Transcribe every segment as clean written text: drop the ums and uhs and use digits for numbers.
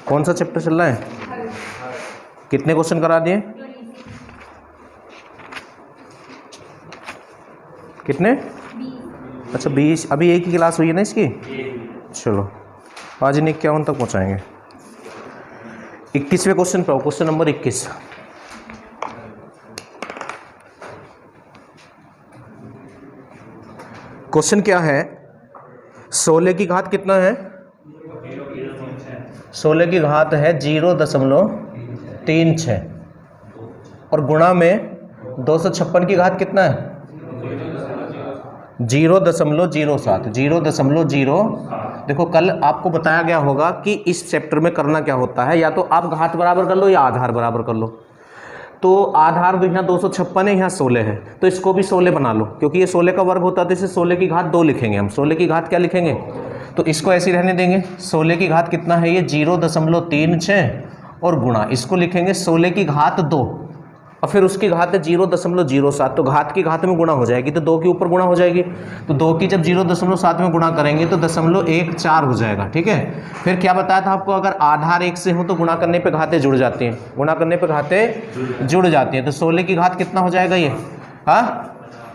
कौन सा चैप्टर चल रहा है? कितने क्वेश्चन करा दिए? कितने? अच्छा 20। अभी एक ही क्लास हुई है ना इसकी? चलो आज नहीं 51 तक पहुँचाएंगे। 21वें क्वेश्चन पर, क्वेश्चन नंबर 21। क्वेश्चन क्या है? 16 की घात कितना है? 16 की घात है 0.36 और गुणा में 256 की घात कितना है? 0.07। 0.0। देखो कल आपको बताया गया होगा कि इस चैप्टर में करना क्या होता है, या तो आप घात बराबर कर लो या आधार बराबर कर लो। तो आधार यहाँ 256 है, यहाँ 16 है, तो इसको भी 16 बना लो, क्योंकि ये 16 का वर्ग होता है तो इसे 16 की घात 2 लिखेंगे हम। 16 की घात क्या लिखेंगे? तो इसको ऐसे रहने देंगे। 16 की घात कितना है? ये 0.36 और गुणा इसको लिखेंगे 16 की घात 2 और फिर उसकी घात है 0.07। तो घात की घात में गुणा हो जाएगी तो 2 के ऊपर गुणा हो जाएगी। तो 2 की जब 0.7 में गुणा करेंगे तो 0.14 हो जाएगा। ठीक है। फिर क्या बताया था आपको? अगर आधार 1 से हो तो गुणा करने पे घातें जुड़ जाती हैं। गुणा करने पे घातें जुड़ जाती हैं। तो 16 की घात कितना हो जाएगा? ये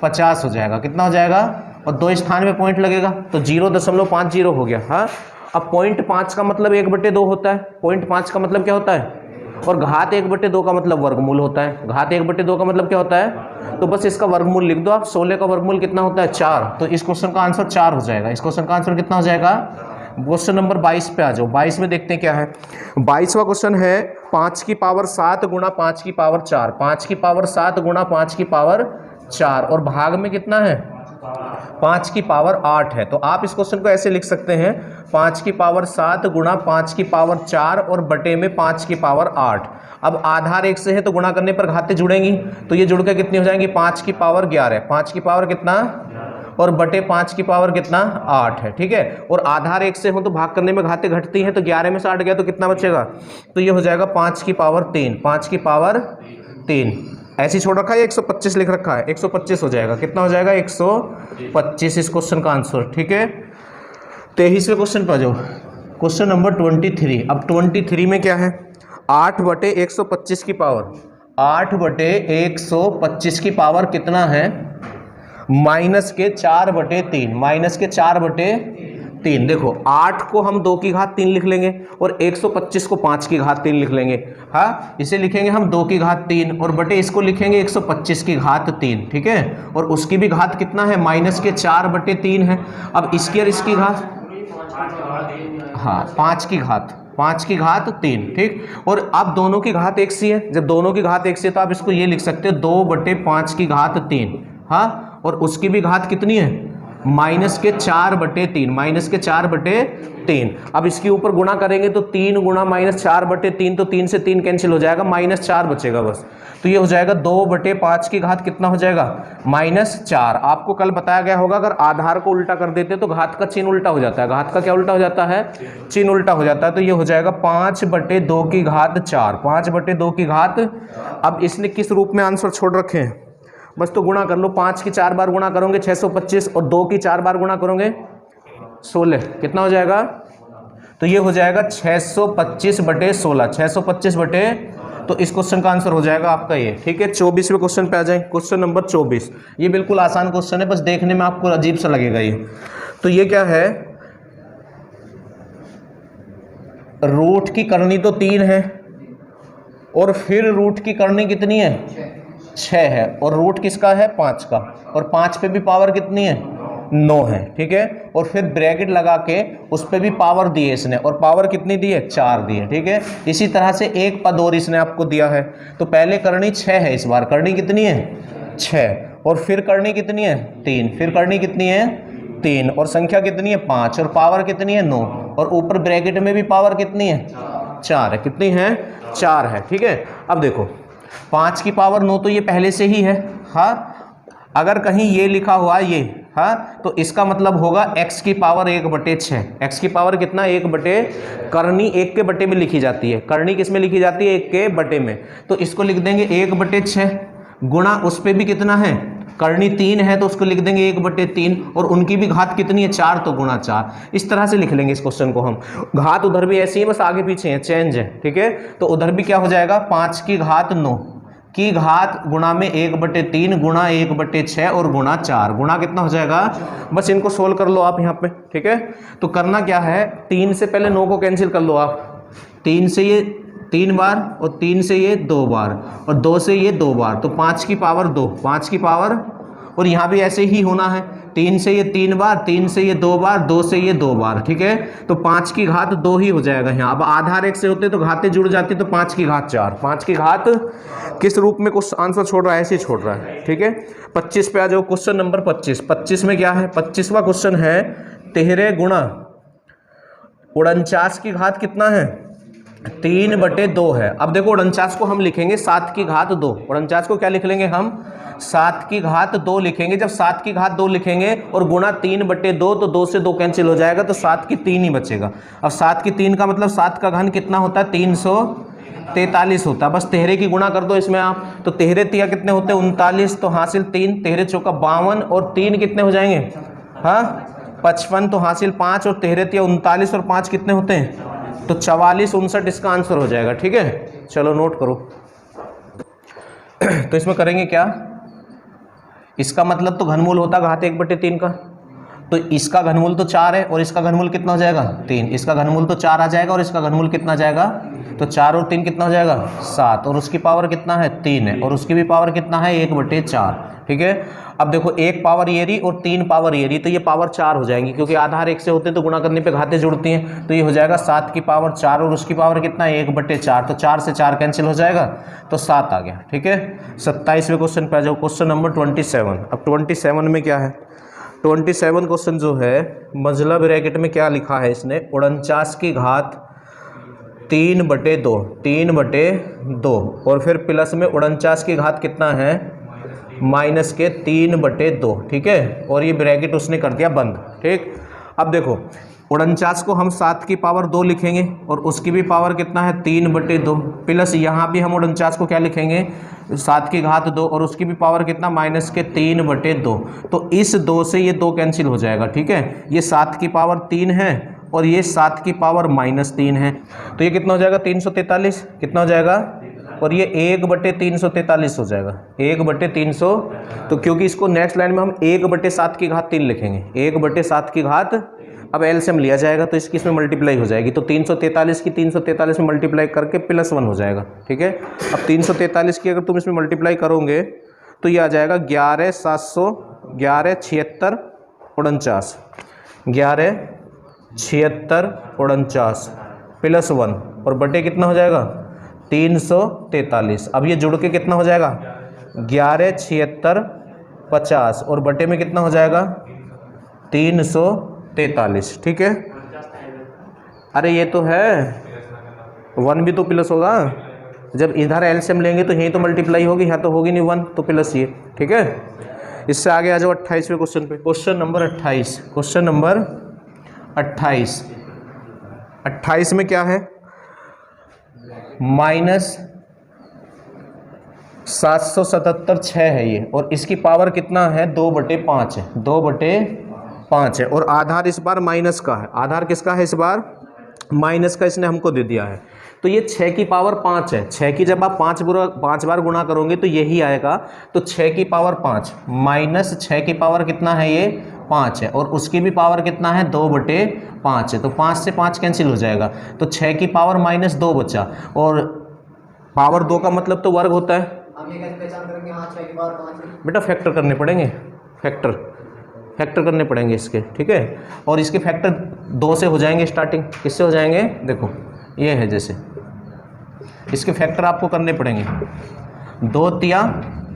50 हो जाएगा। कितना हो जाएगा? और 2 स्थान में पॉइंट लगेगा तो 0.50 हो गया। हाँ, अब 0.5 का मतलब 1/2 होता है। 0.5 का मतलब क्या होता है? और घात 1/2 का मतलब वर्गमूल होता है। घात 1/2 का मतलब क्या होता है? तो बस इसका वर्गमूल लिख दो आप। 16 का वर्गमूल कितना होता है? 4। तो इस क्वेश्चन का आंसर 4 हो जाएगा। इस क्वेश्चन का आंसर कितना हो जाएगा? क्वेश्चन नंबर 22 पे आ जाओ। 22 में देखते हैं क्या है। 22वां क्वेश्चन है 5 की पावर 7 गुणा 5 की पावर 4। 5 की पावर 7 गुणा 5 की पावर 4 और भाग में कितना है? 5 की पावर 8 है। तो आप इस क्वेश्चन को ऐसे लिख सकते हैं 5 की पावर 7 गुणा 5 की पावर 4 और बटे में 5 की पावर 8। अब आधार 1 से है तो गुणा करने पर घातें जुड़ेंगी, तो ये जुड़ के कितनी हो जाएंगी? 5 की पावर 11। 5 की पावर कितना? और बटे 5 की पावर कितना? 8 है। ठीक है। और आधार 1 से हो तो भाग करने में घातें घटती हैं, तो 11 में से 8 गया तो कितना बचेगा? तो ये हो जाएगा 5 की पावर 3। 5 की पावर 3 ऐसे छोड़ रखा है, 125 लिख रखा है, 125 हो जाएगा। कितना हो जाएगा? 125 इस क्वेश्चन का आंसर। ठीक है। 23वें क्वेश्चन पर जाओ। Question number 23। अब 23 में क्या है? 8/125 की पावर, 8/125 की पावर कितना है? -4/3। -4/3। देखो 8 को हम 2 की घात 3 लिख लेंगे और 125 को 5 की घात 3 लिख लेंगे। हाँ, इसे लिखेंगे हम 2 की घात 3 और बटे इसको लिखेंगे 125 की घात 3। ठीक है। और उसकी भी घात कितना है? -4/3 है। अब इसकी और इसकी घात, हाँ 5 की घात 3। ठीक। और अब दोनों की घात एक सी है। जब दोनों की घात एक सी है तो आप इसको ये लिख सकते हो 2/5 की घात 3। हाँ, और उसकी भी घात कितनी है? -4/3। अब इसके ऊपर गुणा करेंगे तो 3 गुणा -4/3, तो 3 से 3 कैंसिल हो जाएगा, -4 बचेगा बस। तो ये हो जाएगा 2/5 की घात कितना हो जाएगा? -4। आपको कल बताया गया होगा अगर आधार को उल्टा कर देते तो घात का चिन्ह उल्टा हो जाता है। घात का क्या उल्टा हो जाता है? चिन्ह उल्टा हो जाता है। तो ये हो जाएगा 5/2 की घात 4। 5/2 की घात। अब इसने किस रूप में आंसर छोड़ रखे हैं? बस तो गुणा कर लो। 5 की 4 बार गुणा करोगे 625 और 2 की 4 बार गुणा करोगे 16। कितना हो जाएगा? तो ये हो जाएगा 625/16। 625 बटे, तो इस क्वेश्चन का आंसर हो जाएगा आपका ये। ठीक है। 24वें क्वेश्चन पे आ जाए। Question number 24। ये बिल्कुल आसान क्वेश्चन है, बस देखने में आपको अजीब सा लगेगा ये। तो ये क्या है? रूट की करनी तो 3 है और फिर रूट की करनी कितनी है? 6 है। और रूट किसका है? 5 का। और 5 पे भी पावर कितनी है? 9 है। ठीक है। और फिर ब्रैकेट लगा के उस पर भी पावर दी है इसने, और पावर कितनी दी है? 4 दी है। ठीक है। इसी तरह से एक पद और इसने आपको दिया है। तो पहले करनी 6 है, इस बार करनी कितनी है? 6। और फिर करनी कितनी है? 3। फिर करनी कितनी है? 3। और संख्या कितनी है? 5। और पावर कितनी है? 9। और ऊपर ब्रैकेट में भी पावर कितनी है? 4 है। कितनी है? 4 है। ठीक है। अब देखो 5 की पावर 9 तो ये पहले से ही है। हाँ, अगर कहीं ये लिखा हुआ ये, हाँ, तो इसका मतलब होगा x की पावर 1/6। x की पावर कितना? 1/, करनी 1 के बटे में लिखी जाती है। करनी किस में लिखी जाती है? 1 के बटे में। तो इसको लिख देंगे 1/6 गुणा उस पे भी कितना है? करनी 3 है तो उसको लिख देंगे 1/3, और उनकी भी घात कितनी है 4, तो गुणा 4। इस तरह से लिख लेंगे इस क्वेश्चन को हम। घात उधर भी ऐसी है, बस आगे पीछे है, चेंज है, ठीक है। तो उधर भी क्या हो जाएगा 5 की घात 9 की घात गुणा में 1/3 गुणा 1/6 और गुणा 4, गुणा कितना हो जाएगा, बस इनको सोल्व कर लो आप यहाँ पे, ठीक है। तो करना क्या है, 3 से पहले 9 को कैंसिल कर लो आप, 3 से ये 3 बार और 3 से ये 2 बार और 2 से ये 2 बार, तो 5 की पावर 2, 5 की पावर, और यहाँ भी ऐसे ही होना है, 3 से ये 3 बार, 3 से ये 2 बार, 2 से ये 2 बार, ठीक है। तो 5 की घात 2 ही हो जाएगा यहाँ। अब आधार 1 से होते तो घातें जुड़ जाती, तो 5 की घात 4, 5 की घात किस रूप में कुछ आंसर छोड़ रहा है, ऐसे ही छोड़ रहा है, ठीक है। 25 पे आ जाओ, क्वेश्चन नंबर 25। 25 में क्या है, 25वां क्वेश्चन है 13 गुणा 49 की घात कितना है 3/2 है। अब देखो 49 को हम लिखेंगे 7 की घात 2, 49 को क्या लिख लेंगे हम 7 की घात 2 लिखेंगे। जब 7 की घात 2 लिखेंगे और गुणा 3/2, तो 2 से 2 कैंसिल हो जाएगा, तो 7 की 3 ही बचेगा। अब 7 की 3 का मतलब 7 का घन कितना होता है 343 होता है। बस 13 की गुणा कर दो इसमें आप, तो 13 तिया कितने होते हैं 39, तो हासिल 3, 13 चौका 52 और 3 कितने हो जाएंगे, हाँ 55, तो हासिल 5 और 13 तिया 39 और 5 कितने होते हैं, तो 44, 59 इसका आंसर हो जाएगा, ठीक है। चलो नोट करो। तो इसमें करेंगे क्या, इसका मतलब तो घनमूल होता घात 1/3 का, तो इसका घनमूल तो 4 है और इसका घनमूल कितना हो जाएगा 3, इसका घनमूल तो 4 आ जाएगा और इसका घनमूल कितना जाएगा, तो 4 और 3 कितना हो जाएगा 7, और उसकी पावर कितना है 3 है, और उसकी भी पावर कितना है 1/4, ठीक है। अब देखो 1 पावर ये रही और 3 पावर ये रही, तो ये पावर 4 हो जाएंगी, क्योंकि आधार 1 से होते हैं तो गुणा करने पे घातें जुड़ती हैं, तो ये हो जाएगा 7 की पावर 4 और उसकी पावर कितना है 1/4, तो 4 से 4 कैंसिल हो जाएगा, तो 7 आ गया, ठीक है। 27वें क्वेश्चन पे आ जाओ, क्वेश्चन नंबर 27। अब 27 में क्या है, 27 क्वेश्चन जो है मजला ब्रैकेट में क्या लिखा है इसने, 49 की घात 3/2, 3/2 और फिर प्लस में 49 की घात कितना है माइनस के 3/2, ठीक है। और ये ब्रैकेट उसने कर दिया बंद, ठीक। अब देखो 49 को हम 7 की पावर 2 लिखेंगे और उसकी भी पावर कितना है 3/2, प्लस यहाँ भी हम 49 को क्या लिखेंगे 7 की घात 2 और उसकी भी पावर कितना माइनस के 3/2, तो इस 2 से ये 2 कैंसिल हो जाएगा, ठीक है। ये 7 की पावर 3 है और ये 7 की पावर -3 है, तो ये कितना हो जाएगा 343, कितना हो जाएगा, और ये 1/343 हो जाएगा, 1/300। तो क्योंकि इसको नेक्स्ट लाइन में हम 1/7 की घात 3 लिखेंगे, 1/7 की घात, अब एलसीएम लिया जाएगा तो इसकी इसमें मल्टीप्लाई हो जाएगी, तो 343 की 343 में मल्टीप्लाई करके +1 हो जाएगा, ठीक है। अब 343 की अगर तुम इसमें मल्टीप्लाई करोगे तो ये आ जाएगा 11,700, 11,76 49, 11,76 49 +1 और बटे कितना हो जाएगा 343। अब ये जुड़ के कितना हो जाएगा 11,76 50 और बटे में कितना हो जाएगा 343, ठीक है। अरे ये तो है 1 भी तो प्लस होगा, जब इधर एलसीएम लेंगे तो यहीं तो मल्टीप्लाई होगी, यहाँ तो होगी नहीं 1, तो प्लस ये, ठीक है। इससे आगे आ जाओ 28वें क्वेश्चन पे, क्वेश्चन नंबर 28, क्वेश्चन नंबर 28। 28 में क्या है -777 6 है ये, और इसकी पावर कितना है 2/5 है, 2/5 है, और आधार इस बार माइनस का है। आधार किसका है इस बार माइनस का, इसने हमको दे दिया है। तो ये 6 की पावर 5 है, 6 की जब आप 5 बार गुणा करोगे तो यही आएगा, तो 6 की पावर 5 माइनस 6 की पावर कितना है ये 5 है, और उसकी भी पावर कितना है 2/5 है, तो 5 से 5 कैंसिल हो जाएगा, तो 6 की पावर -2 बचा, और पावर 2 का मतलब तो वर्ग होता है। हम ये कैसे पहचान करेंगे हाँ 6 की पावर 5 है? बेटा फैक्टर करने पड़ेंगे, फैक्टर करने पड़ेंगे इसके, ठीक है। और इसके फैक्टर 2 से हो जाएंगे स्टार्टिंग, किससे हो जाएंगे, देखो ये है, जैसे इसके फैक्टर आपको करने पड़ेंगे, 2 तिया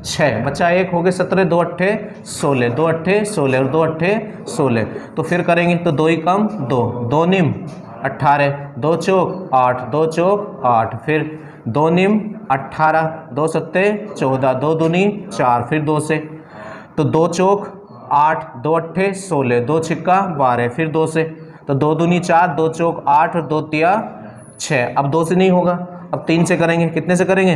6 बचा 1 हो गए 17, 2 अट्ठे 16, 2 अट्ठे 16 और 2 अट्ठे 16, तो फिर करेंगे तो 2 ही कम 2, 2 निम 18, 2 चौक 8, 2 चौक 8, फिर 2 निम 18, 2 सत्ते 14, 2 दूनी 4, फिर 2 से, तो 2 चौक 8, 2 अट्ठे 16, 2 छिक्का 12, फिर 2 से, तो 2 दूनी 4, 2 चौक 8 और 2 तिया 6। अब 2 से नहीं होगा, अब 3 से करेंगे, कितने से करेंगे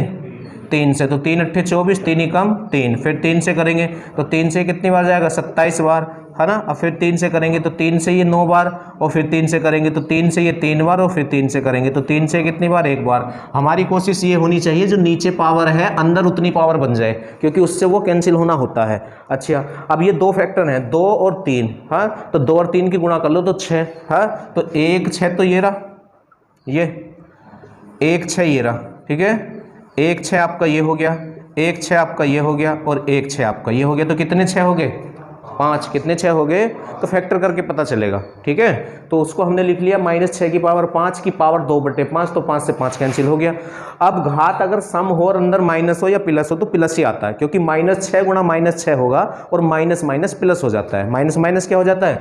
3 से, तो 3 अट्ठे 24, 3 ही कम 3, फिर 3 से करेंगे तो 3 से कितनी बार जाएगा 27 बार, है ना। अब फिर 3 से करेंगे तो 3 से ये 9 बार, और फिर 3 से करेंगे तो 3 से ये 3 बार, और फिर 3 से करेंगे तो 3 से कितनी बार 1 बार। हमारी कोशिश ये होनी चाहिए जो नीचे पावर है अंदर उतनी पावर बन जाए, क्योंकि उससे वो कैंसिल होना होता है। अच्छा, अब ये 2 फैक्टर हैं 2 और 3, हाँ, तो 2 और 3 की गुणा कर लो तो 6, हाँ, तो 1 6 तो ये रहा, ये 1 6 ये रहा, ठीक है, 1 6 आपका ये हो गया, 1 6 आपका ये हो गया, और 1 6 आपका ये हो गया, तो कितने 6 हो गए 5, कितने 6 हो गए, तो फैक्टर करके पता चलेगा, ठीक है। तो उसको हमने लिख लिया -6 की पावर 5 की पावर 2/5, तो 5 से 5 कैंसिल हो गया। अब घात अगर सम हो और अंदर माइनस हो या प्लस हो तो प्लस ही आता है, क्योंकि -6 गुणा -6 होगा और माइनस माइनस प्लस हो जाता है, माइनस माइनस क्या हो जाता है,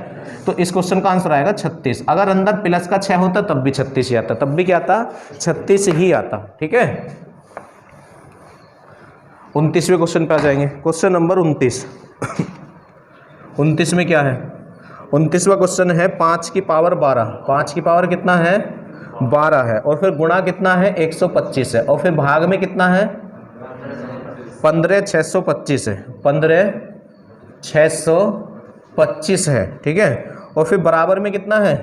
तो इस क्वेश्चन का आंसर आएगा 36। अगर अंदर प्लस का 6 होता तब भी 36 ही आता, तब भी क्या आता 36 ही आता, ठीक है। 29वें क्वेश्चन पे आ जाएंगे, क्वेश्चन नंबर 29। 29 में क्या है, 29वां क्वेश्चन है 5 की पावर 12, 5 की पावर कितना है 12 है, और फिर गुणा कितना है 125 है, और फिर भाग में कितना है 15 625 है, 15 625 है, ठीक है, और फिर बराबर में कितना है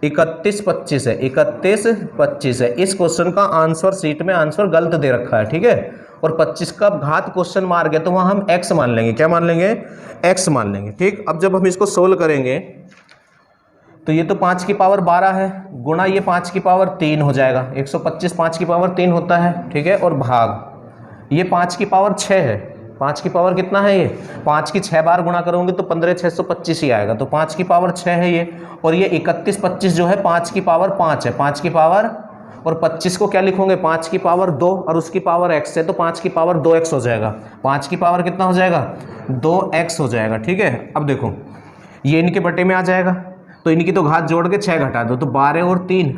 31 25 है, 31 25 है। इस क्वेश्चन का आंसर सीट में आंसर गलत दे रखा है, ठीक है, और 25 का घात क्वेश्चन मार्क है तो वहाँ हम x मान लेंगे, क्या मान लेंगे x मान लेंगे, ठीक। अब जब हम इसको सोल्व करेंगे तो ये तो 5 की पावर 12 है, गुणा ये 5 की पावर 3 हो जाएगा, 125 5 की पावर 3 होता है, ठीक है, और भाग ये 5 की पावर 6 है, 5 की पावर कितना है ये 5 की 6 बार गुणा करोगे तो 15 625 ही आएगा, तो 5 की पावर 6 है ये, और ये 31 25 जो है 5 की पावर 5 है, 5 की पावर, और 25 को क्या लिखोगे 5 की पावर 2 और उसकी पावर x है, तो 5 की पावर 2x हो जाएगा, 5 की पावर कितना हो जाएगा 2x हो जाएगा, ठीक है। अब देखो ये इनके बटे में आ जाएगा, तो इनकी तो घात जोड़ के 6 घटा दो, तो 12 और 3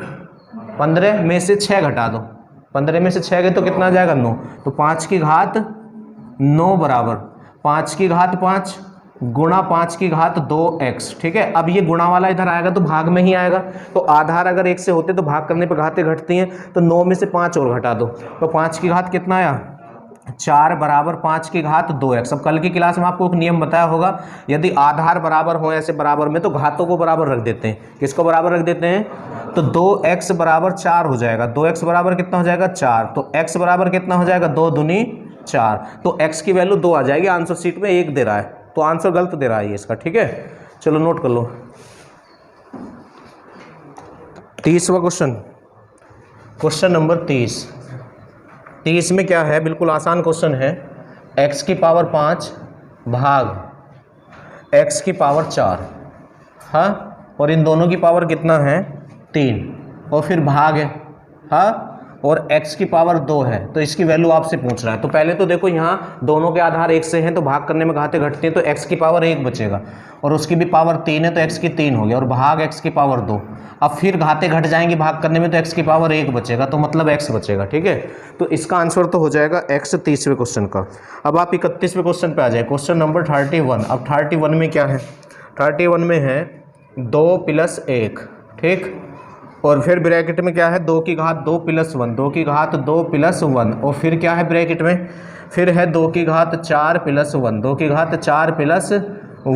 15 में से 6 घटा दो, 15 में से 6 गए तो कितना आ जाएगा 9, तो 5 की घात 9 बराबर 5 की घात 5 गुणा 5 की घात 2x, ठीक है। अब ये गुणा वाला इधर आएगा तो भाग में ही आएगा, तो आधार अगर 1 से होते तो भाग करने पर घातें घटती हैं, तो 9 में से 5 और घटा दो, तो 5 की घात कितना आया 4 बराबर 5 की घात 2x। अब कल की क्लास में आपको एक नियम बताया होगा, यदि आधार बराबर हो ऐसे बराबर में तो घातों को बराबर रख देते हैं, किसको बराबर रख देते हैं, तो 2x बराबर 4 हो जाएगा, 2x बराबर कितना हो जाएगा 4, तो x बराबर कितना हो जाएगा 2 दूनी 4, तो x की वैल्यू 2 आ जाएगी, आंसर शीट में 1 दे रहा है, तो आंसर गलत दे रहा है ये इसका, ठीक है। चलो नोट कर लो 30वां क्वेश्चन, क्वेश्चन नंबर 30 में क्या है, बिल्कुल आसान क्वेश्चन है, x की पावर 5 भाग x की पावर 4, हाँ, और इन दोनों की पावर कितना है 3, और फिर भाग है, हाँ, और x की पावर 2 है, तो इसकी वैल्यू आपसे पूछ रहा है। तो पहले तो देखो यहाँ दोनों के आधार 1 से हैं तो भाग करने में घातें घटती हैं, तो x की पावर 1 बचेगा, और उसकी भी पावर 3 है तो x की 3 हो गया, और भाग x की पावर 2, अब फिर घातें घट जाएंगी भाग करने में तो x की पावर 1 बचेगा, तो मतलब x बचेगा, ठीक है। तो इसका आंसर तो हो जाएगा x 30वें क्वेश्चन का। अब आप 31वें क्वेश्चन पे आ जाए, क्वेश्चन नंबर 31। अब 31 में क्या है, 31 में है 2 + 1, ठीक, और फिर ब्रैकेट में क्या है 2 की घात 2 + 1, 2 की घात 2 + 1, और फिर क्या है ब्रैकेट में, फिर है 2 की घात 4 + 1, 2 की घात 4 +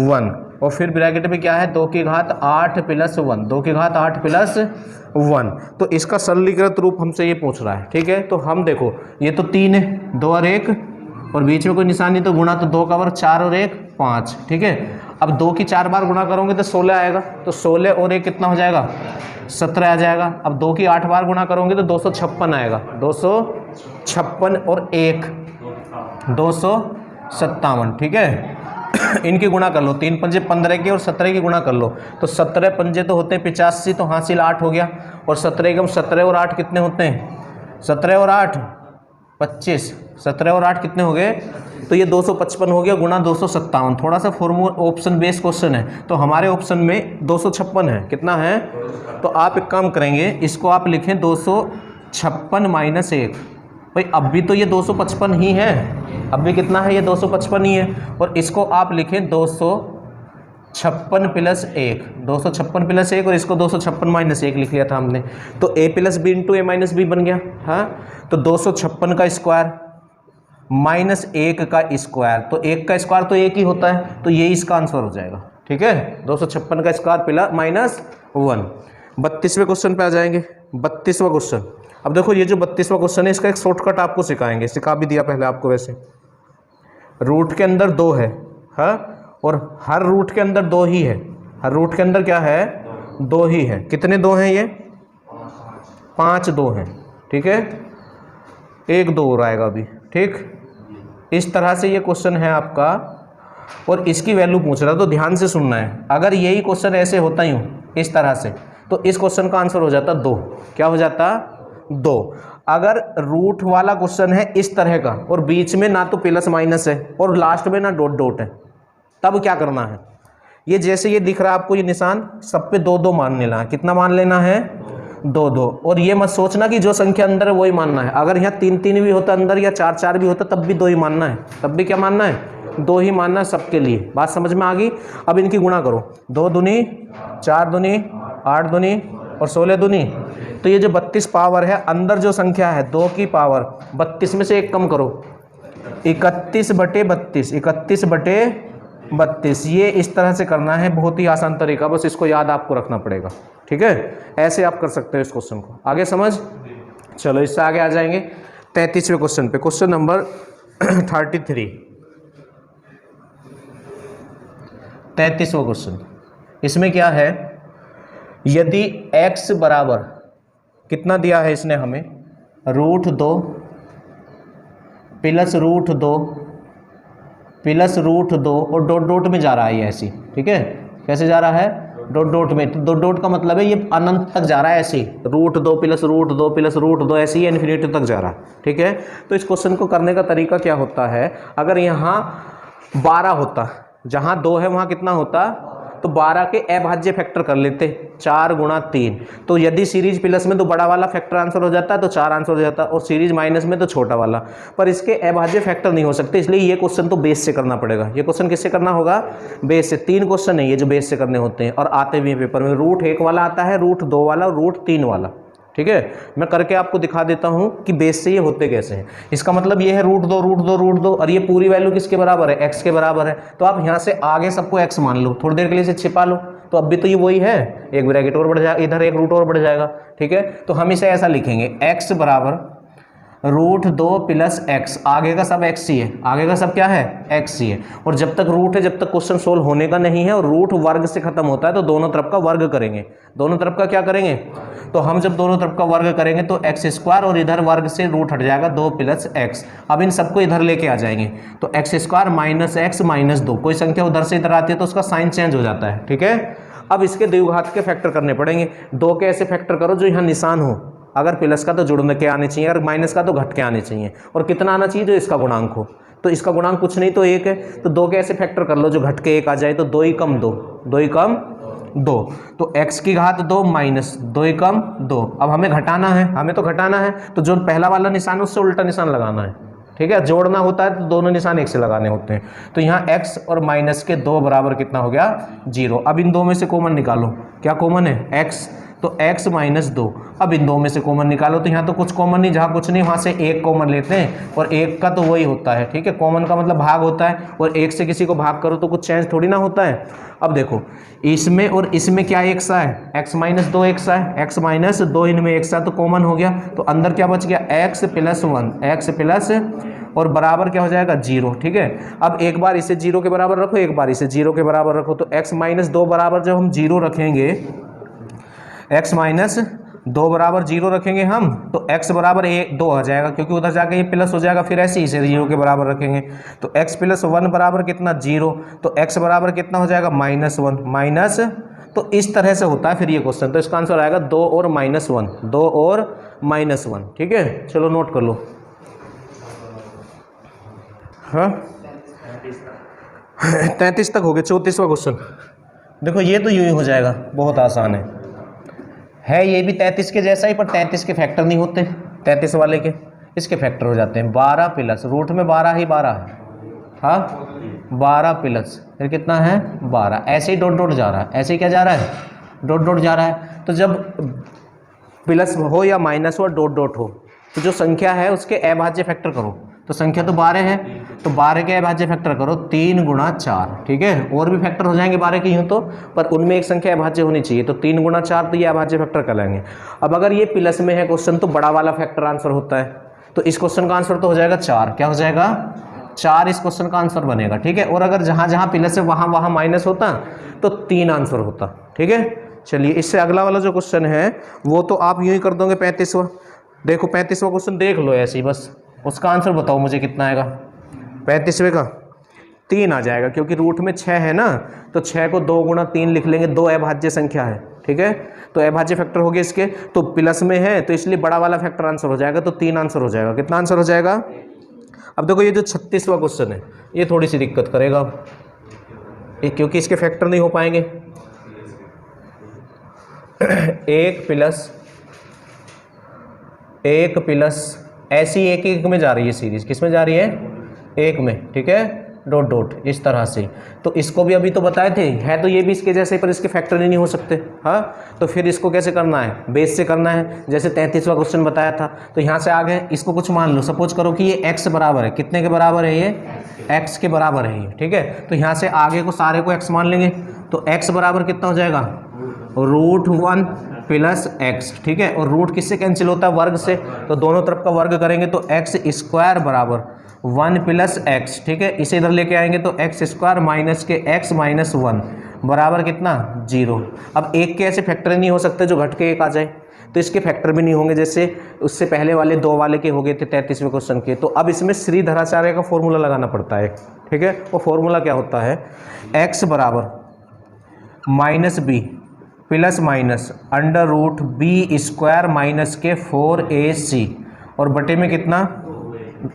1, और फिर ब्रैकेट में क्या है 2 की घात 8 + 1, 2 की घात 8 + 1। तो इसका सरलीकृत रूप हमसे ये पूछ रहा है, ठीक है। तो हम देखो ये तो 3 है, 2 और 1, और बीच में कोई निशानी तो गुणा, तो 2 का वर्ग 4 और 1 5, ठीक है। अब 2 की 4 बार गुणा करोगे तो 16 आएगा, तो 16 और 1 कितना हो जाएगा 17 आ जाएगा। अब 2 की 8 बार गुणा करोगे तो 256 आएगा, 256 और 1 257, ठीक है। इनकी गुणा कर लो, 3 पंजे 15 की और 17 की गुणा कर लो, तो 17 पंजे तो होते हैं 85, तो हासिल 8 हो गया, और 17 एकम 17 और 8 कितने होते हैं 17 और 8 25, 17 और 8 कितने हो गए, तो ये 255 हो गया गुणा 257। थोड़ा सा फॉर्मूला ऑप्शन बेस्ड क्वेश्चन है, तो हमारे ऑप्शन में 256 है, कितना है, तो आप एक काम करेंगे, इसको आप लिखें 256 - 1, भाई अब भी तो ये 255 ही है, अब भी कितना है ये 255 ही है, और इसको आप लिखें 256 256 प्लस 1, 256 प्लस 1, और इसको 256 माइनस 1 लिख लिया था हमने, तो a plus b into a minus b बन गया। हाँ, तो 256 का स्क्वायर माइनस 1 का स्क्वायर, तो 1 का स्क्वायर तो 1 ही होता है, तो ये इसका आंसर हो जाएगा। ठीक है, 256 का स्क्वायर प्लस माइनस 1। 32वें क्वेश्चन पे आ जाएंगे। 32वां क्वेश्चन, अब देखो ये जो 32वां क्वेश्चन है इसका एक शॉर्टकट आपको सिखाएंगे, सिखा भी दिया पहले आपको वैसे। रूट के अंदर 2 है, हाँ, और हर रूट के अंदर 2 ही है, हर रूट के अंदर क्या है, 2 ही है। कितने 2 हैं ये, 5 2 हैं। ठीक है, 1 2 और आएगा अभी। ठीक, इस तरह से ये क्वेश्चन है आपका, और इसकी वैल्यू पूछ रहा है, तो ध्यान से सुनना है। अगर यही क्वेश्चन ऐसे होता यूँ इस तरह से, तो इस क्वेश्चन का आंसर हो जाता 2। क्या हो जाता, 2। अगर रूट वाला क्वेश्चन है इस तरह का, और बीच में ना तो प्लस माइनस है और लास्ट में ना डॉट डॉट है, तब क्या करना है, ये जैसे ये दिख रहा है आपको ये निशान, सब पे 2 2 मान लेना है। कितना मान लेना है, 2 2। और ये मत सोचना कि जो संख्या अंदर है वही मानना है। अगर यहाँ 3 3 भी होता अंदर, या 4 4 भी होता, तब भी 2 ही मानना है, तब भी क्या मानना है, 2 ही मानना है सबके लिए। बात समझ में आ गई। अब इनकी गुणा करो, 2 दूनी 4 दूनी 8 दूनी और 16 दूनी, तो ये जो 32 पावर है, अंदर जो संख्या है 2 की पावर 32 में से 1 कम करो, 31 बटे 32, 31 बटे 32। ये इस तरह से करना है, बहुत ही आसान तरीका, बस इसको याद आपको रखना पड़ेगा। ठीक है, ऐसे आप कर सकते हो इस क्वेश्चन को। आगे समझ, चलो इससे आगे आ जाएंगे 33वें क्वेश्चन पे। क्वेश्चन नंबर 33, 33वां क्वेश्चन। इसमें क्या है, यदि x बराबर कितना दिया है इसने हमें, √2 प्लस √2 प्लस √2, और डॉट डॉट में जा रहा है ये ऐसी। ठीक है, कैसे जा रहा है, डॉट डॉट में। तो डॉट डॉट का मतलब है ये अनंत तक जा रहा है ऐसे, √2 प्लस √2 प्लस √2 ऐसे ही इन्फिनिटी तक जा रहा है। ठीक है, तो इस क्वेश्चन को करने का तरीका क्या होता है, अगर यहाँ 12 होता, जहाँ 2 है वहाँ कितना होता, तो 12 के अभाज्य फैक्टर कर लेते, 4 गुणा 3। तो यदि सीरीज प्लस में तो बड़ा वाला फैक्टर आंसर हो जाता है, तो 4 आंसर हो जाता है, और सीरीज माइनस में तो छोटा वाला। पर इसके अभाज्य फैक्टर नहीं हो सकते, इसलिए ये क्वेश्चन तो बेस से करना पड़ेगा। ये क्वेश्चन किससे करना होगा, बेस से। 3 क्वेश्चन है ये जो बेस से करने होते हैं, और आते भी हैं पेपर में। √1 वाला आता है, √2 वाला और √3 वाला। ठीक है, मैं करके आपको दिखा देता हूं कि बेस से ये होते कैसे हैं। इसका मतलब ये है √2, और ये पूरी वैल्यू किसके बराबर है, x के बराबर है। तो आप यहाँ से आगे सबको x मान लो, थोड़ी देर के लिए इसे छिपा लो, तो अब भी तो ये वही है, एक ब्रैकेट और बढ़ जाएगा, इधर एक रूट और बढ़ जाएगा। ठीक है, तो हम इसे ऐसा लिखेंगे, x बराबर √2 प्लस x, आगे का सब x ही है, आगे का सब क्या है, x ही है। और जब तक रूट है, जब तक क्वेश्चन सोल्व होने का नहीं है, और रूट वर्ग से खत्म होता है, तो दोनों तरफ का वर्ग करेंगे। दोनों तरफ का क्या करेंगे, तो हम जब दोनों तरफ का वर्ग करेंगे तो x², और इधर वर्ग से रूट हट जाएगा 2 प्लस x। अब इन सबको इधर लेके आ जाएंगे, तो x² माइनस x माइनस 2, कोई संख्या उधर से इधर आती है तो उसका साइन चेंज हो जाता है। ठीक है, अब इसके द्विघात के फैक्टर करने पड़ेंगे। 2 के ऐसे फैक्टर करो जो यहाँ निशान हो, अगर प्लस का तो जुड़ के आने चाहिए, अगर माइनस का तो घट के आने चाहिए, और कितना आना चाहिए, जो इसका गुणांक हो। तो इसका गुणांक कुछ नहीं तो 1 है, तो 2 के ऐसे फैक्टर कर लो जो घट के 1 आ जाए, तो 2 ही कम 2, 2 ही कम 2, तो x की घात 2 माइनस 2 ही कम 2। अब हमें घटाना है, हमें तो घटाना है, तो जो पहला वाला निशान है उससे उल्टा निशान लगाना है। ठीक है, जोड़ना होता है तो दोनों निशान एक से लगाने होते हैं। तो यहाँ x और माइनस के 2 बराबर कितना हो गया, 0। अब इन 2 में से कॉमन निकालो, क्या कॉमन है, x, तो x माइनस 2। अब इन 2 में से कॉमन निकालो, तो यहाँ तो कुछ कॉमन नहीं, जहाँ कुछ नहीं वहाँ से 1 कॉमन लेते हैं, और 1 का तो वही होता है। ठीक है, कॉमन का मतलब भाग होता है, और 1 से किसी को भाग करो तो कुछ चेंज थोड़ी ना होता है। अब देखो इसमें और इसमें क्या एक सा है, x माइनस 2 एक सा है, x माइनस 2 इनमें एक सा, तो कॉमन हो गया, तो अंदर क्या बच गया, x प्लस 1, x प्लस, और बराबर क्या हो जाएगा, 0। ठीक है, अब एक बार इसे 0 के बराबर रखो, एक बार इसे 0 के बराबर रखो, तो x माइनस 2 बराबर जब हम 0 रखेंगे, x माइनस 2 बराबर 0 रखेंगे हम, तो x बराबर 2 आ जाएगा, क्योंकि उधर जाके ये प्लस हो जाएगा, फिर ऐसे इसे 0 के बराबर रखेंगे, तो x प्लस 1 बराबर कितना, 0, तो x बराबर कितना हो जाएगा, -1, माइनस। तो इस तरह से होता है फिर ये क्वेश्चन। तो इसका आंसर आएगा 2 और -1, 2 और -1। ठीक है, चलो नोट कर लो। हाँ 33 तक हो गए। 34वां क्वेश्चन देखो, ये तो यूं ही हो जाएगा, बहुत आसान है ये भी 33 के जैसा ही, पर 33 के फैक्टर नहीं होते, 33 वाले के इसके फैक्टर हो जाते हैं। 12 प्लस, रूट में 12 ही 12 है, हाँ 12 प्लस फिर कितना है 12, ऐसे ही डॉट डॉट जा रहा है, ऐसे ही क्या जा रहा है, डॉट डॉट जा रहा है। तो जब प्लस हो या माइनस हो डॉट डॉट हो तो जो संख्या है उसके अभाज्य फैक्टर करो। तो संख्या तो 12 है, तो 12 के अभाज्य फैक्टर करो 3 गुणा 4, ठीक है। और भी फैक्टर हो जाएंगे 12 के यूँ तो, पर उनमें एक संख्या अभाज्य होनी चाहिए, तो 3 गुणा 4 तो ये अभाज्य फैक्टर कहलाएंगे। अब अगर ये प्लस में है क्वेश्चन तो बड़ा वाला फैक्टर आंसर होता है, तो इस क्वेश्चन का आंसर तो हो जाएगा 4। क्या हो जाएगा 4 इस क्वेश्चन का आंसर बनेगा, ठीक है। और अगर जहाँ जहाँ प्लस है वहाँ वहाँ माइनस होता तो 3 आंसर होता, ठीक है। चलिए इससे अगला वाला जो क्वेश्चन है वो तो आप यूँ ही कर दोगे 35वां। देखो 35वां क्वेश्चन देख लो ऐसे ही बस, उसका आंसर बताओ मुझे कितना आएगा। 35वें का 3 आ जाएगा, क्योंकि रूट में 6 है ना, तो 6 को 2 गुणा 3 लिख लेंगे, 2 अभाज्य संख्या है, ठीक है। तो अभाज्य फैक्टर हो गए इसके, तो प्लस में है तो इसलिए बड़ा वाला फैक्टर आंसर हो जाएगा, तो 3 आंसर हो जाएगा। कितना आंसर हो जाएगा। अब देखो ये जो 36वां क्वेश्चन है ये थोड़ी सी दिक्कत करेगा अब, क्योंकि इसके फैक्टर नहीं हो पाएंगे। 1 प्लस ऐसी एक एक में जा रही है सीरीज, किस में जा रही है, 1 में, ठीक है, डॉट डॉट इस तरह से। तो इसको भी अभी तो बताए थे, है तो ये भी इसके जैसे, पर इसके फैक्टर ही नहीं हो सकते। हाँ, तो फिर इसको कैसे करना है, बेस से करना है, जैसे 33वां क्वेश्चन बताया था। तो यहाँ से आगे इसको कुछ मान लो, सपोज करो कि ये x बराबर है, कितने के बराबर है ये, x के बराबर है ये, ठीक है। तो यहाँ से आगे को सारे को x मान लेंगे, तो x बराबर कितना हो जाएगा, √1 प्लस x, ठीक है। और रूट किससे कैंसिल होता है, वर्ग से, तो दोनों तरफ का वर्ग करेंगे तो x स्क्वायर बराबर 1 प्लस x, ठीक है। इसे इधर लेके आएंगे तो x स्क्वायर माइनस के x माइनस 1 बराबर कितना 0। अब एक के ऐसे फैक्टर नहीं हो सकते जो घट के 1 आ जाए, तो इसके फैक्टर भी नहीं होंगे, जैसे उससे पहले वाले 2 वाले के हो गए थे 33वें क्वेश्चन के। तो अब इसमें श्रीधराचार्य का फॉर्मूला लगाना पड़ता है, ठीक है। वो फॉर्मूला क्या होता है, x बराबर minus b plus minus √b square minus के 4ac और बटे में कितना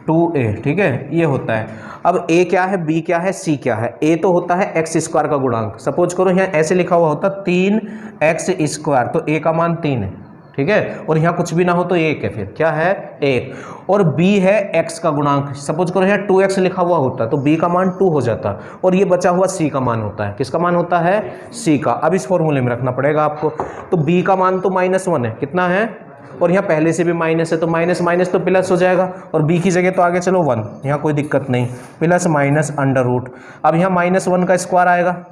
2a, ठीक है, ये होता है। अब a क्या है, b क्या है, c क्या है। a तो होता है x स्क्वायर का गुणांक, सपोज करो यहाँ ऐसे लिखा हुआ होता 3x स्क्वायर, तो a का मान 3 है, ठीक है। और यहाँ कुछ भी ना हो तो 1 है, फिर क्या है 1। और b है x का गुणांक, सपोज करो यहाँ 2x लिखा हुआ होता तो b का मान 2 हो जाता, और ये बचा हुआ c का मान होता है, किसका मान होता है, c का। अब इस फॉर्मूले में रखना पड़ेगा आपको, तो b का मान तो -1 है, कितना है, और यहाँ पहले से भी माइनस है, तो माइनस माइनस तो प्लस हो जाएगा, और b की जगह तो आगे चलो 1, यहाँ कोई दिक्कत नहीं, प्लस माइनस √। अब यहाँ -1 का स्क्वायर आएगा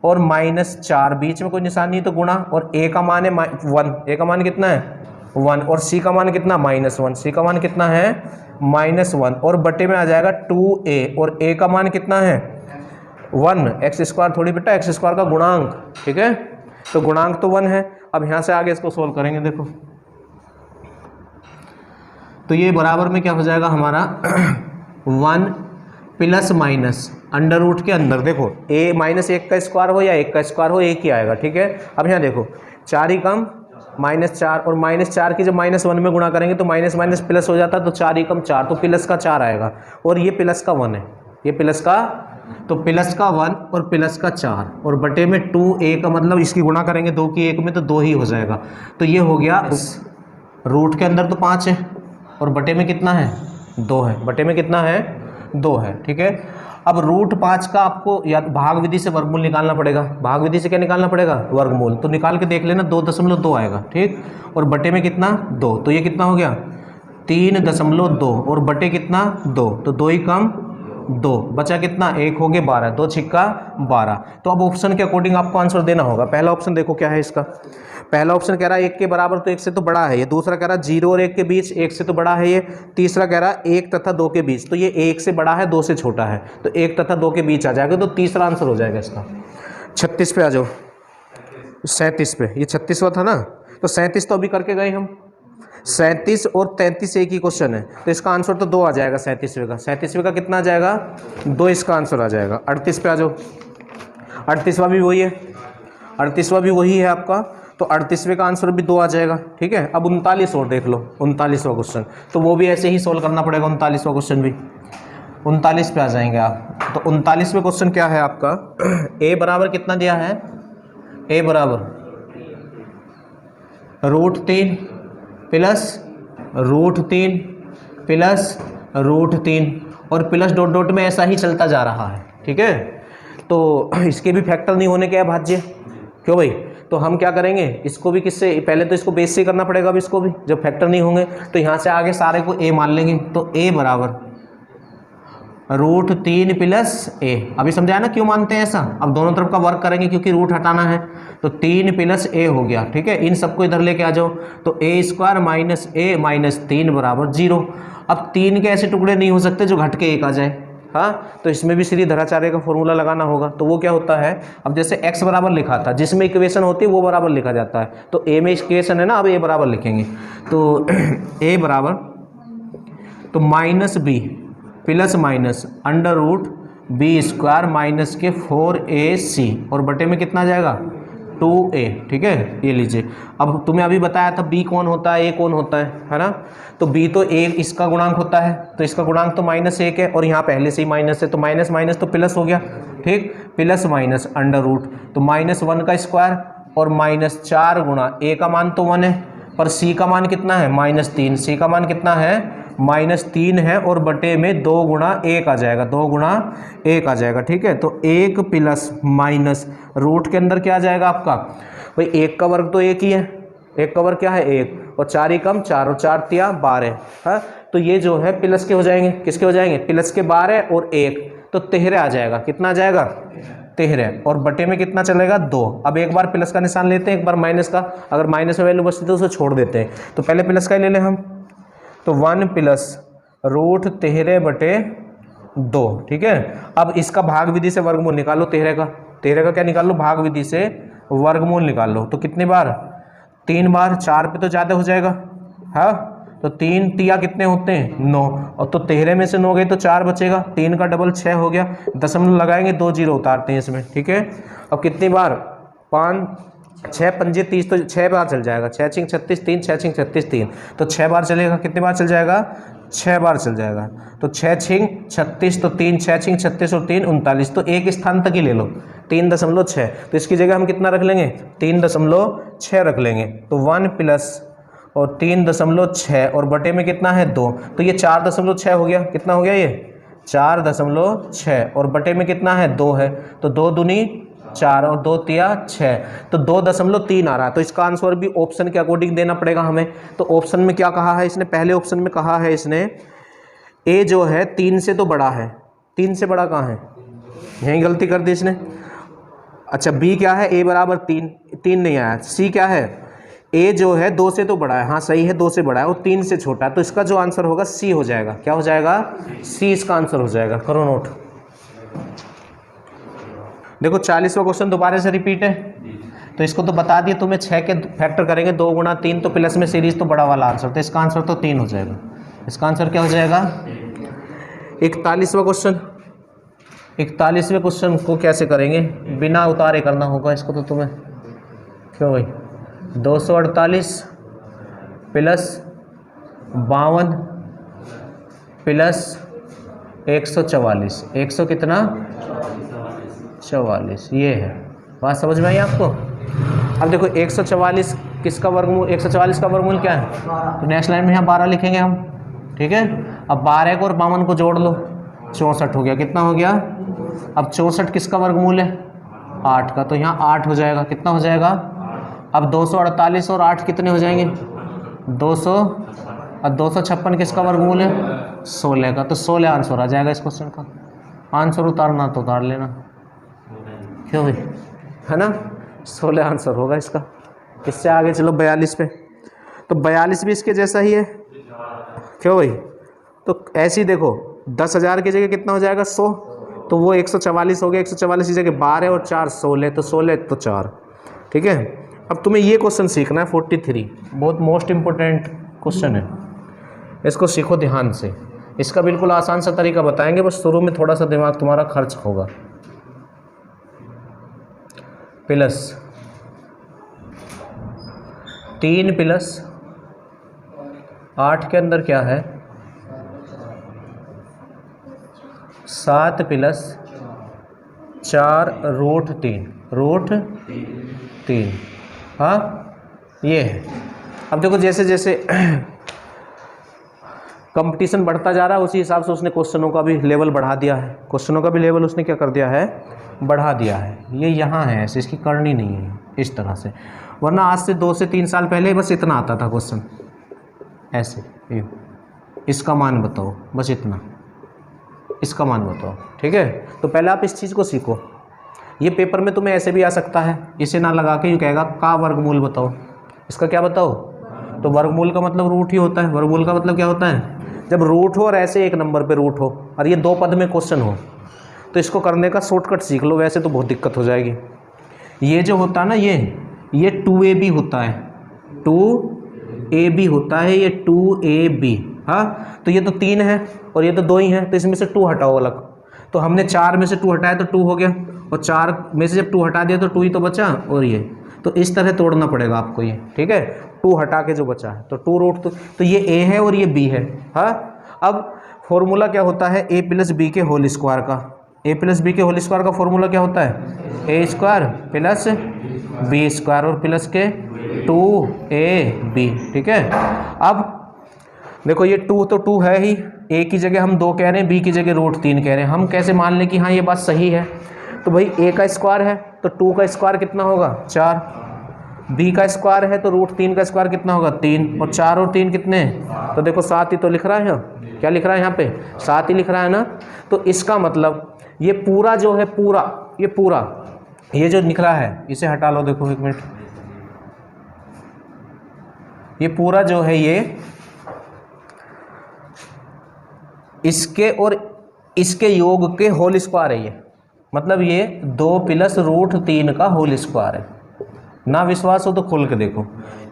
और -4, बीच में कोई निशान नहीं तो गुणा, और a का मान है 1, a का मान कितना है 1, और c का मान कितना -1, c का मान कितना है -1, और बटे में आ जाएगा 2a, और a का मान कितना है 1, x स्क्वायर थोड़ी बेटा, x स्क्वायर का गुणांक, ठीक है। तो गुणांक तो 1 है। अब यहाँ से आगे इसको सोल्व करेंगे, देखो तो ये बराबर में क्या हो जाएगा हमारा 1 प्लस माइनस √ के अंदर, देखो -1 का स्क्वायर हो या 1 का स्क्वायर हो, एक ही आएगा, ठीक है। अब यहाँ देखो 4 ही कम -4, और -4 की जब -1 में गुणा करेंगे तो माइनस माइनस प्लस हो जाता है, तो 4 ही कम 4, तो प्लस का 4 आएगा, और ये प्लस का 1 है, ये प्लस का, तो प्लस का 1 और प्लस का 4, और बटे में 2a का मतलब इसकी गुणा करेंगे 2 की 1 में तो 2 ही हो जाएगा। तो ये हो गया, रूट के अंदर तो 5 है और बटे में कितना है 2 है, बटे में कितना है 2 है, ठीक है। अब √5 का आपको या भाग विधि से वर्गमूल निकालना पड़ेगा, भाग विधि से क्या निकालना पड़ेगा, वर्गमूल। तो निकाल के देख लेना 2.2 आएगा, ठीक, और बटे में कितना 2, तो ये कितना हो गया 3.2, और बटे कितना 2, तो 2 ही कम 2, बचा कितना 1 हो गया 12, 2 छिक्का 12। तो अब ऑप्शन के अकॉर्डिंग आपको आंसर देना होगा। पहला ऑप्शन देखो क्या है इसका, पहला ऑप्शन कह रहा है 1 के बराबर तो 1 से तो बड़ा है ये, दूसरा कह रहा है 0 और 1 के बीच 1 से तो बड़ा है ये, तीसरा कह रहा है 1 तथा 2 के बीच, तो ये 1 से बड़ा है 2 से छोटा है, तो 1 तथा 2 के बीच आ जाएगा, तो तीसरा आंसर हो जाएगा इसका। 36 पे आ जाओ, 37 पे, ये 36वां था ना, तो 37 तो अभी करके गए हम, 37 और 33 एक ही क्वेश्चन है, तो इसका आंसर तो 2 आ जाएगा 37वें का। 37वें का कितना आ जाएगा 2, इसका आंसर आ जाएगा। 38 पे आ जाओ, 38वां भी वही है, 38वां भी वही है आपका, तो 38वें का आंसर भी 2 आ जाएगा, ठीक है। अब 39 और देख लो, 39वां क्वेश्चन, तो वो भी ऐसे ही सोल्व करना पड़ेगा, 39वां क्वेश्चन भी। 39 पे आ जाएंगे आप, तो 39वें क्वेश्चन क्या है आपका, a बराबर कितना दिया है, a बराबर √3 प्लस √3 प्लस √3, और प्लस डॉट डॉट में ऐसा ही चलता जा रहा है, ठीक है। तो इसके भी फैक्टर नहीं होने के है भाज्य, क्यों भाई? तो हम क्या करेंगे, इसको भी किससे, पहले तो इसको बेस से करना पड़ेगा अब इसको भी, जब फैक्टर नहीं होंगे तो यहाँ से आगे सारे को a मान लेंगे। तो a बराबर रूट 3 प्लस a। अभी समझाया ना क्यों मानते हैं ऐसा। अब दोनों तरफ का वर्क करेंगे क्योंकि रूट हटाना है, तो 3 प्लस a हो गया। ठीक है, इन सबको इधर लेके आ जाओ, तो a square minus a minus 3 बराबर 0। अब 3 के ऐसे टुकड़े नहीं हो सकते जो घट के 1 आ जाए, हाँ, तो इसमें भी श्रीधराचार्य का फॉर्मूला लगाना होगा। तो वो क्या होता है, अब जैसे x बराबर लिखा था, जिसमें इक्वेशन होती है वो बराबर लिखा जाता है, तो a में इक्वेशन है ना, अब a बराबर लिखेंगे। तो a बराबर, तो minus b plus minus under root b square minus के 4ac और बटे में कितना जाएगा 2a। ठीक है, ये लीजिए। अब तुम्हें अभी बताया था b कौन होता है, a कौन होता है ना। तो b तो a इसका गुणांक होता है, तो इसका गुणांक तो -1 है और यहाँ पहले से ही माइनस है, तो माइनस माइनस तो प्लस हो गया। ठीक, प्लस माइनस अंडर रूट, तो -1 का स्क्वायर और -4 गुणा a का मान तो 1 है, पर c का मान कितना है -3, c का मान कितना है -3 है, और बटे में 2 गुणा 1 आ जाएगा, 2 गुणा 1 आ जाएगा। ठीक है, तो 1 प्लस माइनस रूट के अंदर क्या आ जाएगा आपका, भाई 1 का वर्ग तो 1 ही है, 1 का वर्ग क्या है 1, और 4 ही कम 4 और 4 तिया 12 है। तो ये जो है प्लस के हो जाएंगे, किसके हो जाएंगे, प्लस के 12 और 1, तो 13 आ जाएगा। कितना आ जाएगा 13, और बटे में कितना चलेगा 2। अब एक बार प्लस का निशान लेते हैं, एक बार माइनस का, अगर माइनस में वैल्यू बचती तो उसे छोड़ देते हैं। तो पहले प्लस का ही ले लें हम, तो 1 प्लस रूट 13 बटे 2। ठीक है, अब इसका भाग विधि से वर्गमूल निकालो, 13 का क्या निकाल लो, भाग विधि से वर्गमूल निकाल लो। तो कितनी बार, 3 बार, 4 पे तो ज़्यादा हो जाएगा, हाँ, तो 3 तिया कितने होते हैं 9, और तो 13 में से 9 गए तो 4 बचेगा, 3 का डबल 6 हो गया, दशमलव लगाएंगे, 2 जीरो उतारते हैं इसमें। ठीक है, अब कितनी बार, 5 6 पंजे 30, तो 6 बार चल जाएगा, 6 छिंग 36 3, 6 छिंग 36 3, तो 6 बार चलेगा। कितनी बार चल जाएगा, 6 बार चल जाएगा। तो 6 छिंग 36, तो 3 6 छिंग 36 और 3 39, तो एक स्थान तक ही ले लो, 3.6, तो इसकी जगह हम कितना रख लेंगे, 3.6 रख लेंगे। तो 1 प्लस और 3.6 और बटे में कितना है 2, तो ये 4.6 हो गया। कितना हो गया ये 4.6, और बटे में कितना है 2 है, तो 2 दूनी 4 और 2 तिया 6, तो 2.3 आ रहा है। तो इसका आंसर भी ऑप्शन के अकॉर्डिंग देना पड़ेगा हमें। तो ऑप्शन में क्या कहा है इसने, पहले ऑप्शन में कहा है इसने a जो है 3 से तो बड़ा है, 3 से बड़ा कहाँ है, यहीं गलती कर दी इसने। अच्छा, b क्या है, a बराबर 3 नहीं आया। c क्या है, a जो है 2 से तो बड़ा है, हाँ सही है, 2 से बड़ा है, और 3 से छोटा है, तो इसका जो आंसर होगा c हो जाएगा। क्या हो जाएगा, c इसका आंसर हो जाएगा। करो नोट। देखो 40वां क्वेश्चन दोबारा से रिपीट है, तो इसको तो बता दिए तुम्हें, 6 के फैक्टर करेंगे 2 गुणा 3, तो प्लस में सीरीज तो बड़ा वाला आंसर, तो इसका आंसर तो 3 हो जाएगा। इसका आंसर क्या हो जाएगा 41वां क्वेश्चन। 41वें क्वेश्चन को कैसे करेंगे, बिना उतारे करना होगा इसको तो तुम्हें, क्यों भाई, 248 प्लस 52 प्लस 144, 100 कितना 44, ये है बात, समझ में आई आपको। अब देखो 144 किसका वर्गमूल, 144 का वर्गमूल क्या है, तो नेक्स्ट लाइन में यहाँ 12 लिखेंगे हम। ठीक है, अब 12 को और 52 को जोड़ लो, 64 हो गया। कितना हो गया, अब 64 किसका वर्गमूल है 8 का, तो यहाँ 8 हो जाएगा। कितना हो जाएगा, अब 248 और 8 कितने हो जाएंगे 200, और 256 किसका वर्गमूल है 16 का, तो 16 आंसर आ जाएगा इस क्वेश्चन का। आंसर उतारना तो उतार लेना, क्यों भाई, है ना, 16 आंसर होगा इसका। इससे आगे चलो 42 पे, तो 42 भी इसके जैसा ही है, क्यों भाई, तो ऐसे ही देखो 10,000 की जगह कितना हो जाएगा 100, तो वो 144 हो गया, 144 की जगह 12 और 4 16, तो 16 तो 4। ठीक है, अब तुम्हें ये क्वेश्चन सीखना है 43, बहुत मोस्ट इम्पोर्टेंट क्वेश्चन है, इसको सीखो ध्यान से। इसका बिल्कुल आसान सा तरीका बताएंगे, बस शुरू में थोड़ा सा दिमाग तुम्हारा खर्च होगा। प्लस 3 प्लस 8 के अंदर क्या है 7 प्लस 4 रूट 3, हाँ ये है। अब देखो जैसे जैसे कंपटीशन बढ़ता जा रहा है, उसी हिसाब से उसने क्वेश्चनों का भी लेवल बढ़ा दिया है, क्वेश्चनों का भी लेवल उसने क्या कर दिया है, बढ़ा दिया है। ये यहाँ है ऐसे, इसकी करनी नहीं है इस तरह से, वरना आज से 2 से 3 साल पहले बस इतना आता था क्वेश्चन ऐसे, ये इसका मान बताओ, बस इतना, इसका मान बताओ, ठीक है। तो पहले आप इस चीज़ को सीखो। ये पेपर में तुम्हें ऐसे भी आ सकता है, इसे ना लगा के यूँ कहेगा का वर्गमूल बताओ, इसका क्या बताओ, तो वर्गमूल का मतलब रूट ही होता है। वर्गमूल का मतलब क्या होता है, जब रूट हो और ऐसे एक नंबर पे रूट हो और ये 2 पद में क्वेश्चन हो, तो इसको करने का शॉर्टकट सीख लो, वैसे तो बहुत दिक्कत हो जाएगी। ये जो होता है ना, ये 2ab होता है, 2ab होता है, ये 2ab, हाँ। तो ये तो 3 है और ये तो 2 ही है, तो इसमें से 2 हटाओ अलग, तो हमने 4 में से 2 हटाया तो 2 हो गया, और 4 में से जब 2 हटा दिया तो 2 ही तो बचा, और ये तो इस तरह तोड़ना पड़ेगा आपको ये, ठीक है। 2 हटा के जो बचा है तो 2 रूट, तो ये a है और ये b है, हाँ। अब फॉर्मूला क्या होता है, a प्लस बी के होल स्क्वायर का, a प्लस बी के होल स्क्वायर का फॉर्मूला क्या होता है, a square plus b square और प्लस के 2ab, ठीक है। अब देखो ये 2 तो 2 है ही, a की जगह हम 2 कह रहे हैं, b की जगह रूट 3 कह रहे हैं, हम कैसे मान लें कि हाँ ये बात सही है। तो भाई a का स्क्वायर है तो 2 का स्क्वायर कितना होगा 4, b का स्क्वायर है तो रूट 3 का स्क्वायर कितना होगा 3, और 4 और 3 कितने हैं, तो देखो 7 ही तो लिख रहा है यहाँ, क्या लिख रहा है यहाँ पे 7 ही लिख रहा है ना। तो इसका मतलब ये पूरा जो है, ये जो निकला है इसे हटा लो, देखो 1 मिनट, ये पूरा जो है ये इसके और इसके योग के होल स्क्वायर है, ये मतलब ये 2 प्लस रूट 3 का होल स्क्वायर है। ना विश्वास हो तो खोल के देखो,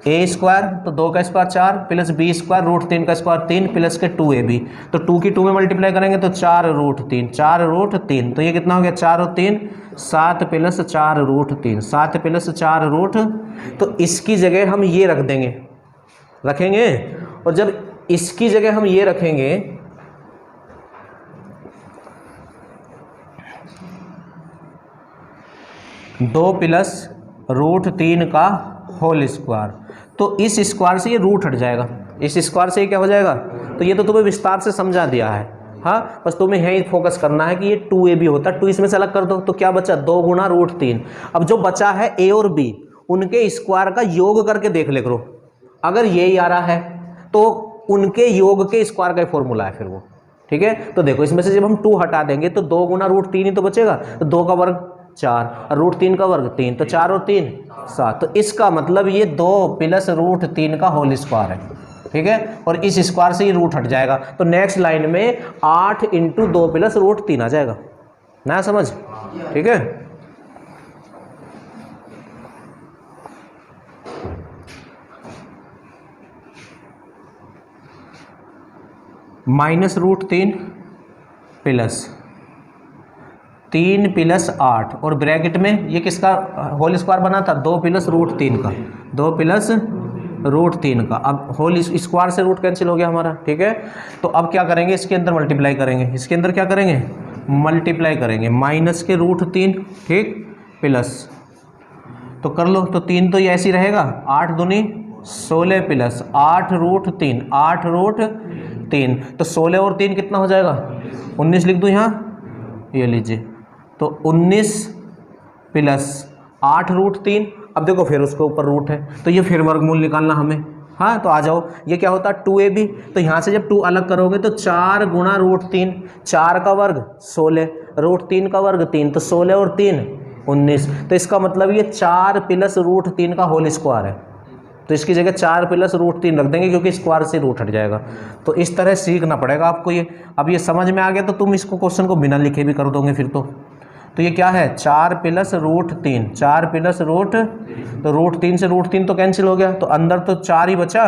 a स्क्वायर तो 2 का square 4 plus b square root 3 का स्क्वायर 3 प्लस के 2ab, तो 2 की 2 में मल्टीप्लाई करेंगे तो 4 रूट 3, 4 रूट 3, तो ये कितना हो गया 4 और 3 7 प्लस 4 रूट 3, 7 प्लस 4 रूट, तो इसकी जगह हम ये रख देंगे, रखेंगे, और जब इसकी जगह हम ये रखेंगे 2 प्लस रूट 3 का होल स्क्वायर, तो इस स्क्वायर से ये रूट हट जाएगा, इस स्क्वायर से ये क्या हो जाएगा, तो ये तो तुम्हें विस्तार से समझा दिया है, हाँ। बस तुम्हें यही फोकस करना है कि ये 2ab होता है, 2 इसमें से अलग कर दो तो क्या बचा 2 गुना रूट 3। अब जो बचा है a और b, उनके स्क्वायर का योग करके देख ले करो, अगर यही आ रहा है तो उनके योग के स्क्वायर का फॉर्मूला है फिर वो, ठीक है। तो देखो इसमें से जब हम 2 हटा देंगे तो 2 गुना रूट 3 ही तो बचेगा, तो 2 का वर्ग 4 और रूट 3 का वर्ग 3, तो 4 और 3 7, तो इसका मतलब ये 2 प्लस रूट 3 का होल स्क्वायर है, ठीक है। और इस स्क्वायर से ही रूट हट जाएगा, तो नेक्स्ट लाइन में 8 इंटू 2 प्लस रूट 3 आ जाएगा ना, समझ, ठीक है। माइनस रूट 3 प्लस 3 प्लस 8 और ब्रैकेट में ये किसका होल स्क्वायर बना था 2 प्लस रूट 3 का, 2 प्लस रूट 3 का। अब होल स्क्वायर से रूट कैंसिल हो गया हमारा, ठीक है। तो अब क्या करेंगे, इसके अंदर मल्टीप्लाई करेंगे, इसके अंदर क्या करेंगे मल्टीप्लाई करेंगे, माइनस के रूट 3, ठीक, प्लस, तो कर लो, तो 3 तो ये ऐसे ही रहेगा, 8 दूनी 16 प्लस 8 रूट 3, 8 रूट 3, तो 16 और 3 कितना हो जाएगा 19 लिख दूँ यहाँ, ये लीजिए, तो 19 प्लस 8 रूट 3, अब देखो फिर उसके ऊपर रूट है तो ये फिर वर्गमूल निकालना हमें, हाँ। तो आ जाओ, ये क्या होता है 2ab, तो यहाँ से जब 2 अलग करोगे तो 4 गुना रूट 3, 4 का वर्ग 16, रूट 3 का वर्ग 3, तो 16 और 3 19, तो इसका मतलब ये 4 प्लस रूट 3 का होल स्क्वायर है, तो इसकी जगह 4 प्लस रूट 3 रख देंगे क्योंकि स्क्वायर से रूट हट जाएगा। तो इस तरह सीखना पड़ेगा आपको ये। अब ये समझ में आ गया तो तुम इसको क्वेश्चन को बिना लिखे भी कर दोगे फिर तो ये क्या है 4 प्लस रूट 3, 4 प्लस रूट, तो रूट 3 से रूट 3 तो कैंसिल हो गया, तो अंदर तो 4 ही बचा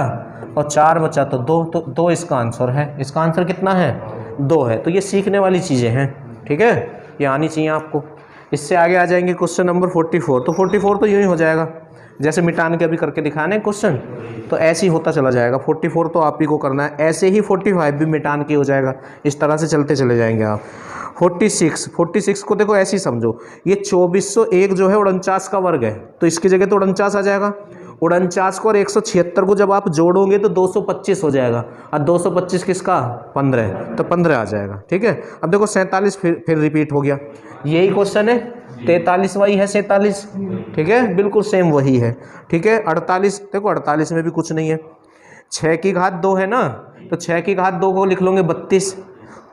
और 4 बचा तो 2, तो 2 इसका आंसर है। इसका आंसर कितना है 2 है। तो ये सीखने वाली चीज़ें हैं, ठीक है, ये आनी चाहिए आपको। इससे आगे आ जाएंगे क्वेश्चन नंबर 44। तो 44 तो यूँ ही हो जाएगा जैसे मिटान के अभी करके दिखाने क्वेश्चन, तो ऐसे ही होता चला जाएगा। 44 तो आप ही को करना है, ऐसे ही 45 भी मिटान की हो जाएगा, इस तरह से चलते चले जाएंगे आप। 46 को देखो ऐसे ही समझो, ये 2401 जो है 49 का वर्ग है, तो इसकी जगह तो 49 आ जाएगा, 49 को और 176 को जब आप जोड़ोगे तो 225 हो जाएगा, और 225 किसका 15, तो 15 आ जाएगा। ठीक है, अब देखो 47 फिर रिपीट हो गया, यही क्वेश्चन है, 43 वही है 47, ठीक है, बिल्कुल सेम वही है। ठीक है, 48, देखो 48 में भी कुछ नहीं है, 6 की घात 2 है ना, तो 6 की घात 2 को लिख लोगे 32,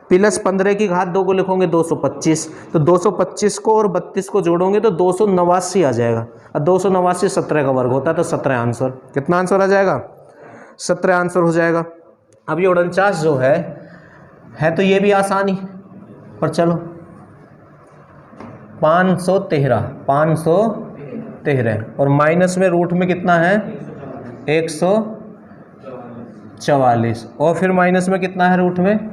प्लस 15 की घात 2 को लिखोगे 225, तो 225 को और 32 को जोड़ोगे तो 289 आ जाएगा, और 289 17 का वर्ग होता है, तो 17 आंसर। कितना आंसर आ जाएगा, 17 आंसर हो जाएगा। अब ये 49 जो है तो ये भी आसानी, पर चलो 513 और माइनस में रूट में कितना है 144, और फिर माइनस में कितना है रूट में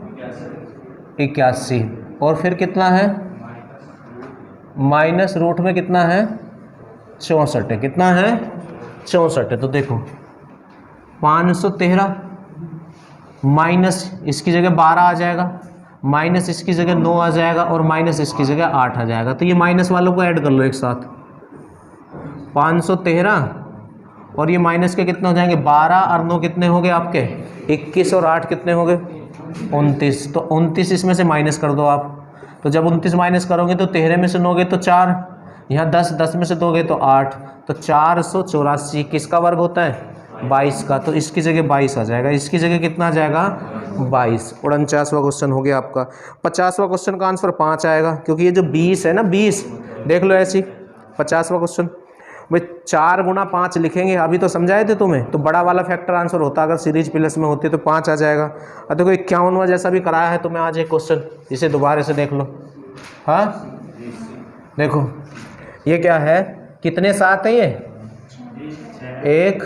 81, और फिर कितना है माइनस रूट में कितना है 64 है, कितना है 64 है। तो देखो 513 माइनस इसकी जगह 12 आ जाएगा, माइनस इसकी जगह 9 आ जाएगा, और माइनस इसकी जगह 8 आ जाएगा। तो ये माइनस वालों को ऐड कर लो एक साथ, 513 और ये माइनस के कितने हो जाएंगे 12 और 9 कितने हो गए आपके 21, और 8 कितने हो गए 29, तो 29 इसमें से माइनस कर दो आप। तो जब 29 माइनस करोगे तो 13 में से 9 गए तो 4, यहाँ 10 में से 2 गए तो 8, तो 484 किसका वर्ग होता है 22 का, तो इसकी जगह 22 आ जाएगा, इसकी जगह कितना आ जाएगा 22। 49वां क्वेश्चन हो गया आपका। 50वां क्वेश्चन का आंसर 5 आएगा, क्योंकि ये जो 20 है ना 20 देख लो ऐसी। 50वां क्वेश्चन भाई 4 गुना 5 लिखेंगे, अभी तो समझाए थे तुम्हें, तो बड़ा वाला फैक्टर आंसर होता, अगर सीरीज प्लस में होती तो 5 आ जाएगा। और देखो 51वां जैसा भी कराया है तुम्हें आज एक क्वेश्चन, इसे दोबारा से देख लो। हाँ देखो ये क्या है, कितने साथ है ये 1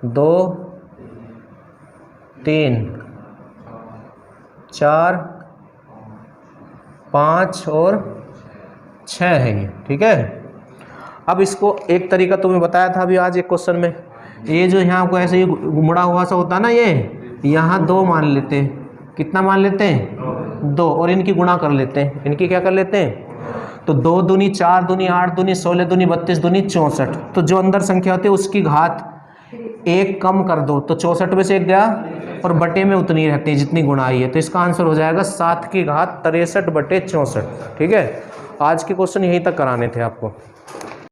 2 3 4 5 और 6 है ये, ठीक है। अब इसको एक तरीका तुम्हें बताया था अभी आज एक क्वेश्चन में, ये जो यहाँ को ऐसे ही मुड़ा हुआ सा होता है ना, ये यहाँ 2 मान लेते हैं, कितना मान लेते हैं 2, और इनकी गुणा कर लेते हैं, इनकी क्या कर लेते हैं, तो 2 दूनी 4 दूनी 8 दूनी 16 दूनी 32 दूनी 64, तो जो अंदर संख्या होती है उसकी घात 1 कम कर दो, तो 64 में से 1 गया और बटे में उतनी रहती है जितनी गुणा आई है, तो इसका आंसर हो जाएगा 7 की घात 63 बटे 64। ठीक है, आज के क्वेश्चन यहीं तक कराने थे आपको।